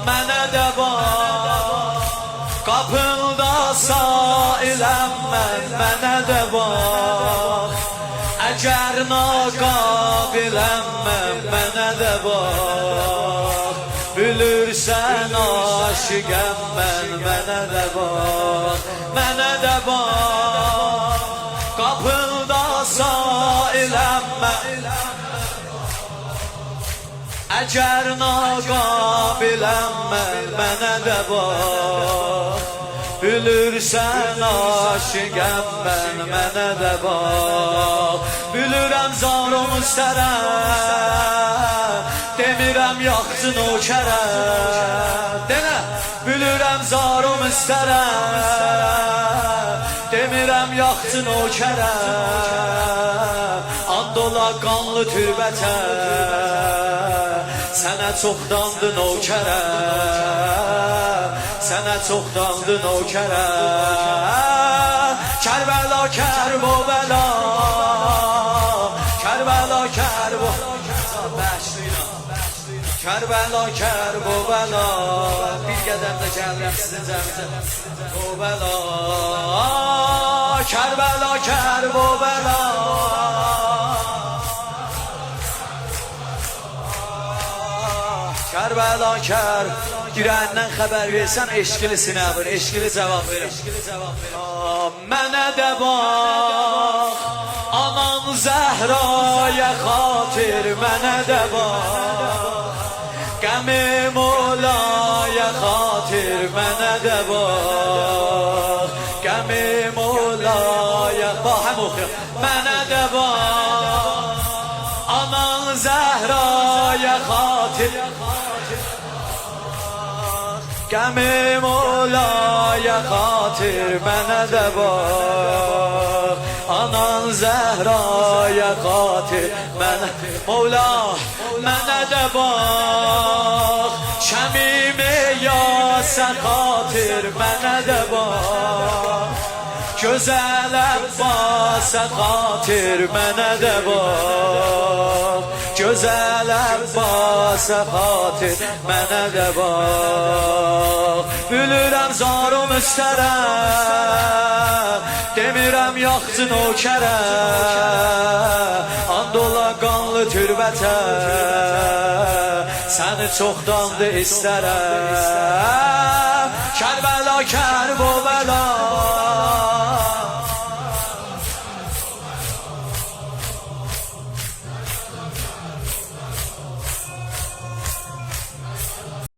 mənə də bax. Qapında sailənmə, mənə də bax. Əgər naqabilənmə, mənə də bax. Bilirsən aşiqəm mən, mənə də bax. Mənə də bax. Qapında sailənmə, əgər naqabilənmə, mənə də bax. Bilirsən aşiqəm mən, mənə də bax. Bilirəm zarım istərəm, demirəm yaxçı nökərəm. Denə, bilirəm zarım istərəm, demirəm yaxçı nökərəm. And ola qanlı türbətə, sənə çoxdandı nökərəm, sənə çoxdandı nökərəm. Kərbəla Kərbəla, Kərbəla Kərbəla, Kərbəla Kərbəla. Bir qədəm də gəlirəm sizin cəmizə. Kərbəla, Kərbəla Kərbəla. Kərbəla Kər, girəndən xəbər versən eşqilisinə vur, eşqili cavab verir. Mənə də bax, anam Zəhraya xatir, mənə də bax. Qəmim olaya xatir, mənə də bax. Qəmim olaya, bax həm oxuyam. Mənə də bax, anam Zəhraya xatir, qəmim olaya xatir, mənə də bax. Anan Zəhraya xatir, mənə Mevla, mənə də bax. Şəmim-i Yasən xatir, mənə də bax. Gözəl Əbbasa xatir, mənə də bax. Gözəl Əbbasa xatir, mənə də bax. Bilirəm zarım istərəm, demirəm yaxçı nökərəm. And ola qanlı türbətə, səni çoxdandı istərəm. Kərbəla Kərbəla,